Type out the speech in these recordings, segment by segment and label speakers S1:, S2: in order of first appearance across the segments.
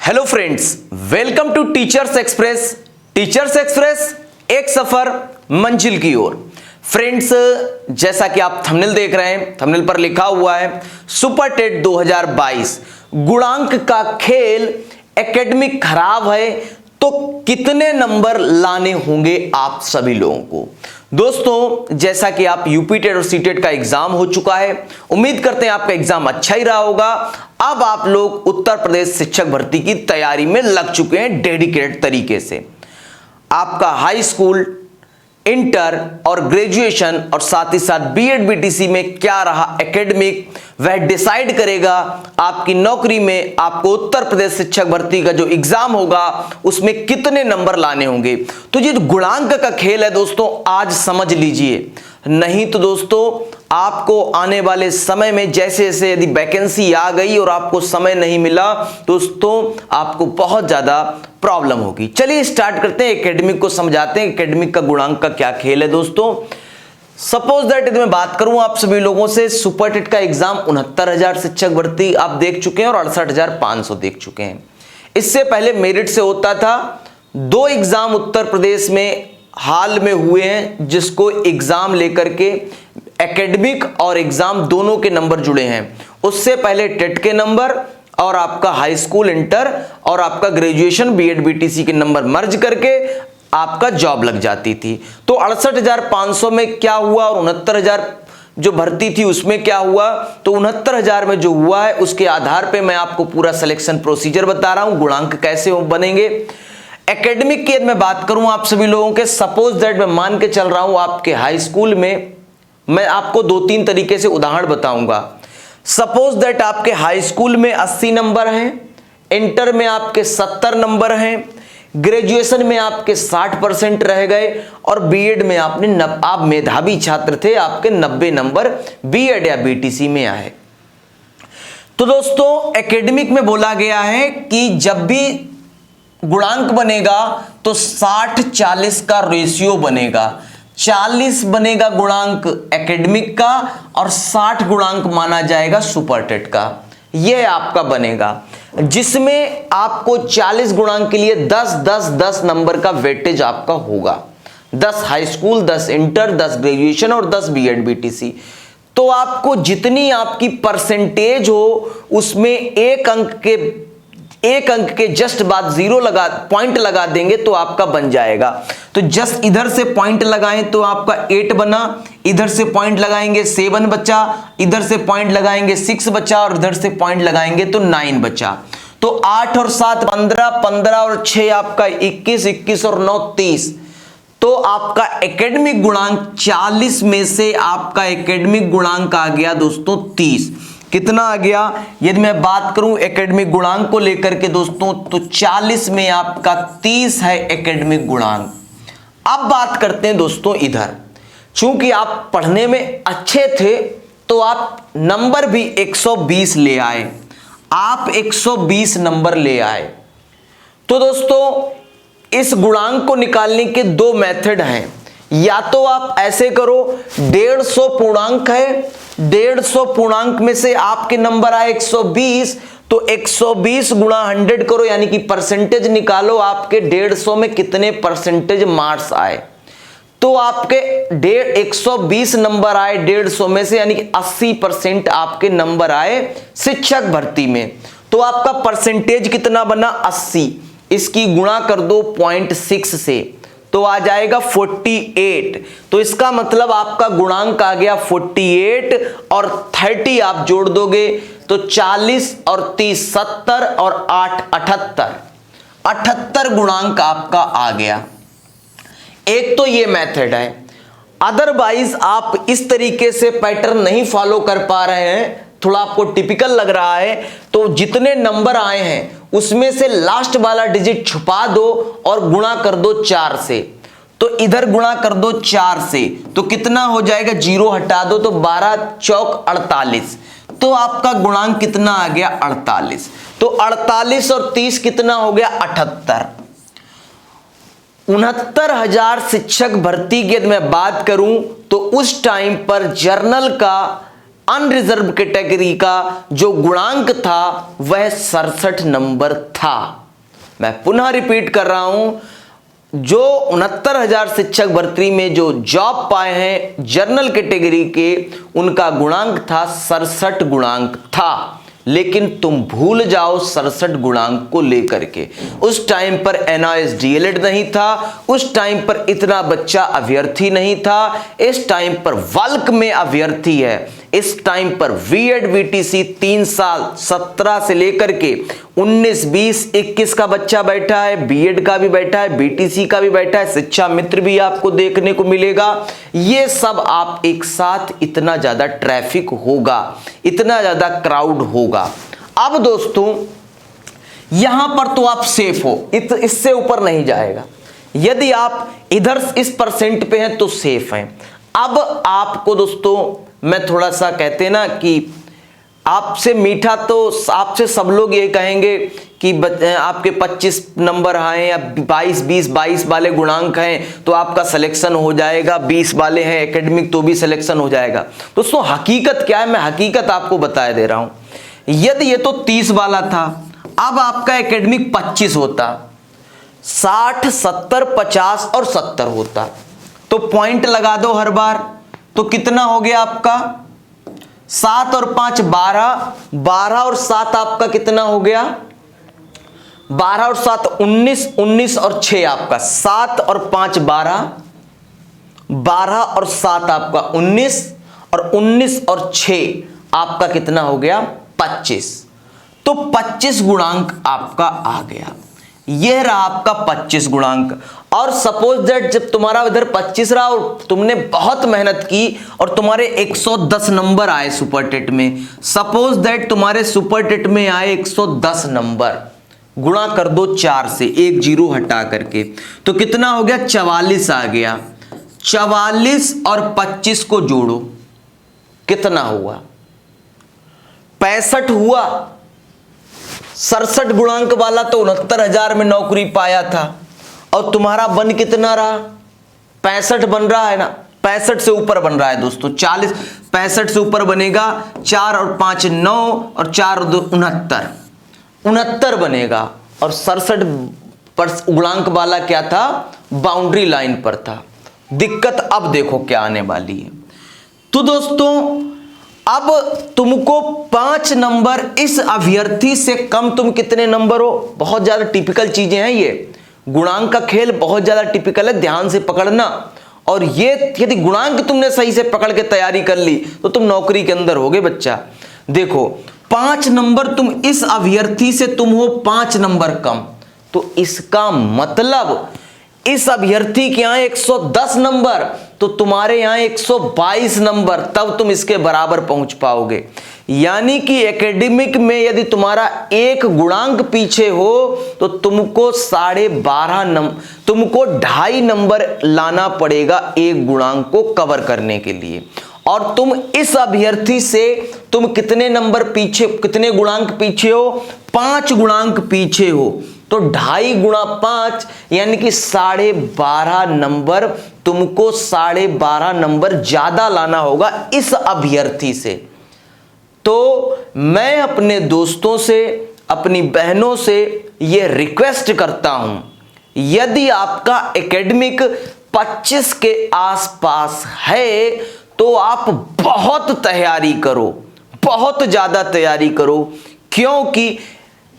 S1: Hello friends, welcome to Teachers Express. Teachers Express, एक सफर मंजिल की ओर। फ्रेंड्स, जैसा कि आप थंबनेल देख रहे हैं, थंबनेल पर लिखा हुआ है सुपर टेट 2022 गुणांक का खेल। एकेडमिक खराब है तो कितने नंबर लाने होंगे आप सभी लोगों को। दोस्तों, जैसा कि आप यूपी टेट और सीटेट का एग्जाम हो चुका है, उम्मीद करते हैं आपका एग्जाम अच्छा ही रहा होगा। अब आप लोग उत्तर प्रदेश शिक्षक भर्ती की तैयारी में लग चुके हैं डेडिकेटेड तरीके से। आपका हाई स्कूल, इंटर और ग्रेजुएशन और साथ ही साथ बीएड बीटीसी में क्या रहा एकेडमिक, वह डिसाइड करेगा आपकी नौकरी में। आपको उत्तर प्रदेश शिक्षक भर्ती का जो एग्जाम होगा उसमें कितने नंबर लाने होंगे। तो ये गुणांक का खेल है दोस्तों, आज समझ लीजिए, नहीं तो दोस्तों आपको आने वाले समय में जैसे जैसे यदि वैकेंसी आ गई और आपको समय नहीं मिला, दोस्तों आपको बहुत ज्यादा प्रॉब्लम होगी। चलिए स्टार्ट करते हैं, एकेडमिक को समझाते हैं। एकेडमिक का गुणांक का क्या खेल है दोस्तों। सपोज दैट यदि मैं बात करूं आप सभी लोगों से, सुपर टेट का एग्जाम 69,000 शिक्षक भर्ती आप देख चुके हैं और 68,500 देख चुके हैं। इससे पहले मेरिट से होता था। 2 एग्जाम उत्तर प्रदेश में हाल में हुए हैं, जिसको एग्जाम लेकर के एकेडमिक और एग्जाम दोनों के नंबर जुड़े हैं। उससे पहले टेट के नंबर और आपका हाई स्कूल, इंटर और आपका ग्रेजुएशन बीएड बीटीसी के नंबर मर्ज करके आपका जॉब लग जाती थी। तो 68,500 में क्या हुआ और 69,000 जो भर्ती थी उसमें क्या हुआ। तो 69,000 में जो हुआ है उसके आधार पे मैं आपको पूरा सिलेक्शन प्रोसीजर बता रहा हूं, गुणांक कैसे बनेंगे। एकेडमिक की मैं बात करूं आप सभी लोगों के, सपोज दैट मैं मान के चल रहा हूं आपके हाई स्कूल में, मैं आपको 2-3 तरीके से उदाहरण बताऊंगा। सपोज दैट आपके हाई स्कूल में 80 नंबर हैं, इंटर में आपके 70 नंबर हैं, ग्रेजुएशन में आपके 60% रह गए और बीएड में आप मेधावी छात्र थे, आपके 90 नंबर बीएड या बीटीसी में आए। तो दोस्तों एकेडमिक में बोला गया है कि जब भी गुणांक बनेगा तो 60-40 का रेशियो बनेगा। 40 बनेगा गुणांक एकेडमिक का और 60 गुणांक माना जाएगा सुपर टेट का। यह आपका बनेगा, जिसमें आपको 40 गुणांक के लिए 10-10-10 नंबर का वेटेज आपका होगा। 10 हाई स्कूल, 10 इंटर, 10 ग्रेजुएशन और 10 बीएड बीटीसी। तो आपको जितनी आपकी परसेंटेज हो उसमें एक अंक के जस्ट बाद पॉइंट लगा देंगे तो आपका बन जाएगा। तो जस्ट इधर से पॉइंट लगाएं तो आपका 8 बना, इधर से पॉइंट लगाएंगे 7 बचा, इधर से पॉइंट लगाएंगे 6 बचा और इधर से पॉइंट लगाएंगे तो 9 बचा। तो 8 और 7 15, 15 और 6 आपका 21, 21 और 9 30। तो आपका एकेडमिक गुणांक 40 में से आपका एकेडमिक गुणांक आ गया दोस्तों 30। कितना आ गया यदि मैं बात करूं एकेडमिक गुणांक को लेकर के दोस्तों, तो 40 में आपका 30 है एकेडमिक गुणांक। अब बात करते हैं दोस्तों इधर, चूंकि आप पढ़ने में अच्छे थे तो आप नंबर भी 120 ले आए, आप 120 नंबर ले आए। तो दोस्तों इस गुणांक को निकालने के 2 मेथड हैं। या तो आप ऐसे करो, 150 पूर्णांक है, 150 पूर्णांक में से आपके नंबर आए 120, तो 120 गुणा 100 करो, यानी कि परसेंटेज निकालो आपके 150 में कितने परसेंटेज मार्क्स आए। तो आपके 120 नंबर आए 150 में से, यानी कि 80% आपके नंबर आए शिक्षक भर्ती में। तो आपका परसेंटेज कितना बना 80, इसकी गुणा कर दो 0.6 से तो आ जाएगा 48। तो इसका मतलब आपका गुणांक आ गया 48 और 30 आप जोड़ दोगे तो 40 और 30 70 और 8 78 गुणांक आपका आ गया। एक तो ये मेथड है। अदरवाइज आप इस तरीके से पैटर्न नहीं फॉलो कर पा रहे हैं, थोड़ा आपको टिपिकल लग रहा है, तो जितने नंबर आए हैं उसमें से लास्ट वाला डिजिट छुपा दो और गुणा कर दो 4 से। तो इधर गुणा कर दो 4 से तो कितना हो जाएगा, 0 हटा दो तो 12 चौक 48। तो आपका गुणांक कितना आ गया 48। तो 48 और 30 कितना हो गया 78। 69,000 शिक्षक भर्ती की यदि मैं बात करूं तो उस टाइम पर जर्नल का अनरिजर्व कैटेगरी का जो गुणांक था वह 67 नंबर था। मैं पुनः रिपीट कर रहा हूं, जो 69,000 शिक्षक भर्ती में जो जॉब पाए हैं जनरल कैटेगरी के, उनका गुणांक था 67 गुणांक था। लेकिन तुम भूल जाओ 67 गुणांक को लेकर के, उस टाइम पर NIOS DLED नहीं था, उस टाइम पर इतना बच्चा अभ्यर्थी नहीं था, इस टाइम पर वल्क में अभ्यर्थी है, इस टाइम पर VED VTC 3 साल 17 से लेकर के 19, 20, 21 का बच्चा बैठा है, BED का भी बैठा है, BTC का भी बैठा है, शिक्षा मित्र भी आपको देखने को मिलेगा। ये सब आप एक साथ, इतना ज्यादा ट्रैफिक होगा, इतना ज्यादा क्राउड होगा। अब दोस्तों यहां पर तो आप सेफ हो, इससे ऊपर नहीं जाएगा। यदि आप इधर इस परसेंट पे हैं तो सेफ हैं। अब आपको दोस्तों मैं थोड़ा सा, कहते हैं ना कि आपसे मीठा, तो आपसे सब लोग ये कहेंगे कि आपके 25 नंबर आए या 22, 20, 22 वाले गुणांक हैं तो आपका सिलेक्शन हो जाएगा, 20 वाले हैं एकेडमिक तो भी सिलेक्शन हो जाएगा। दोस्तों हकीकत क्या है, मैं हकीकत आपको बता दे रहा हूं। यदि ये तो 30 वाला था, अब आपका एकेडमिक 25 होता, 60, 70, 50 और 70 होता, तो पॉइंट लगा दो हर बार, तो कितना हो गया आपका 7 और 5 12, 12 और 7 आपका कितना हो गया 12 और 7 19, 19 और 6 आपका 7 और 5 12, 12 और 7 आपका 19 और 19 और 6 आपका कितना हो गया 25। तो 25 गुणांक आपका आ गया। यह रहा आपका 25 गुणांक। और सपोज दैट जब तुम्हारा इधर 25 रहा और तुमने बहुत मेहनत की और तुम्हारे 110 नंबर आए सुपर टेट में, सपोज दैट तुम्हारे सुपर टेट में आए 110 नंबर, गुणा कर दो 4 से, एक जीरो हटा करके, तो कितना हो गया 44 आ गया। 44 और 25 को जोड़ो, कितना हुआ 65 हुआ। 67 गुणांक वाला तो 69,000 में नौकरी पाया था, और तुम्हारा बन कितना रहा 65 बन रहा है ना, 65 से ऊपर बन रहा है दोस्तों, 40 65 से ऊपर बनेगा, 4 और 5 9 और 4 और 2 69 बनेगा। और 67 पर गुणांक वाला क्या था, बाउंड्री लाइन पर था। दिक्कत अब देखो क्या आने वाली है। तो दोस्तों अब तुमको 5 नंबर इस अभ्यर्थी से कम तुम कितने नंबर हो, बहुत ज्यादा टिपिकल चीजें हैं ये, गुणांक का खेल बहुत ज्यादा टिपिकल है, ध्यान से पकड़ना। और ये यदि गुणांक तुमने सही से पकड़ के तैयारी कर ली तो तुम नौकरी के अंदर होगे बच्चा। देखो 5 नंबर तुम इस अभ्यर्थी से तुम हो 5 नंबर कम, तो इसका मतलब इस अभ्यर्थी के यहां 110 नंबर, तो तुम्हारे यहां 122 नंबर, तब तुम इसके बराबर पहुंच पाओगे। यानी कि एकेडमिक में यदि तुम्हारा एक गुणांक पीछे हो तो तुमको 12.5 नंबर, तुमको 2.5 नंबर लाना पड़ेगा एक गुणांक को कवर करने के लिए। और तुम इस अभ्यर्थी से तुम कितने नंबर पीछे, कितने गुणांक पीछे हो, 5 गुणांक पीछे हो, तो 2.5 गुणा 5 यानी कि 12.5 नंबर, तुमको 12.5 नंबर ज्यादा लाना होगा इस अभ्यर्थी से। तो मैं अपने दोस्तों से, अपनी बहनों से यह रिक्वेस्ट करता हूं, यदि आपका एकेडमिक 25 के आसपास है तो आप बहुत तैयारी करो, बहुत ज्यादा तैयारी करो। क्योंकि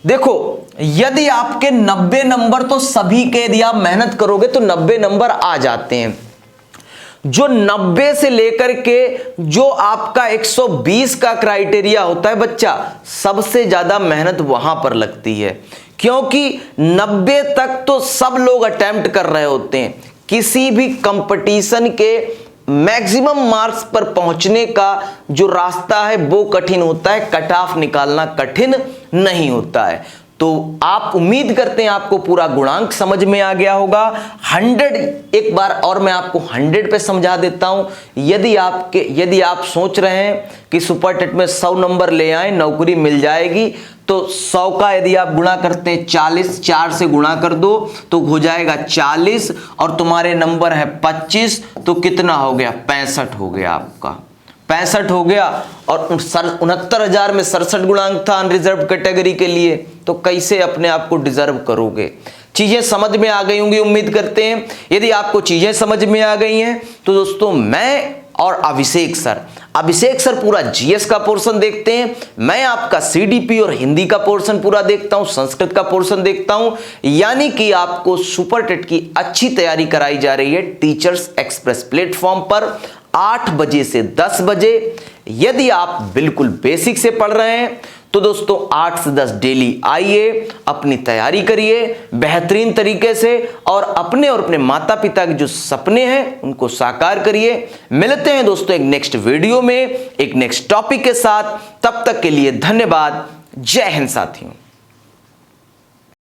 S1: देखो यदि आपके 90 नंबर, तो सभी के यदि आप मेहनत करोगे तो 90 नंबर आ जाते हैं। जो 90 से लेकर के जो आपका 120 का क्राइटेरिया होता है बच्चा, सबसे ज्यादा मेहनत वहां पर लगती है। क्योंकि 90 तक तो सब लोग अटेम्प्ट कर रहे होते हैं। किसी भी कंपटीशन के मैक्सिमम मार्क्स पर पहुंचने का जो रास्ता है वो कठिन होता है, कट ऑफ निकालना कठिन नहीं होता है। तो आप उम्मीद करते हैं आपको पूरा गुणांक समझ में आ गया होगा। 100 एक बार और मैं आपको 100 पे समझा देता हूं। यदि आप सोच रहे हैं कि सुपर टेट में 100 नंबर ले आए नौकरी मिल जाएगी, तो 100 का यदि आप गुणा करते हैं 40, 4 से गुणा कर दो तो हो जाएगा 40, और तुम्हारे नंबर है 25, तो कितना हो गया 65 हो गया आपका 65 हो गया और 69,000 में 67 गुणांक था अनरिजर्व कैटेगरी के लिए, तो कैसे अपने आप को डिजर्व करोगे। चीजें समझ में आ गई होंगी उम्मीद करते हैं। यदि आपको चीजें समझ में आ गई हैं तो दोस्तों मैं और अभिषेक सर पूरा जीएस का पोर्शन देखते हैं, मैं आपका सीडीपी और हिंदी का पोर्शन पूरा देखता हूं, संस्कृत का पोर्शन देखता हूं, यानी कि आपको सुपर टेट की अच्छी तैयारी कराई जा रही है टीचर्स एक्सप्रेस प्लेटफॉर्म पर 8 बजे से 10 बजे। यदि आप बिल्कुल बेसिक से पढ़ रहे हैं तो दोस्तों 8 से 10 डेली आइए, अपनी तैयारी करिए बेहतरीन तरीके से और अपने माता पिता के जो सपने हैं उनको साकार करिए। मिलते हैं दोस्तों एक नेक्स्ट वीडियो में एक नेक्स्ट टॉपिक के साथ, तब तक के लिए धन्यवाद। जय हिंद साथियों।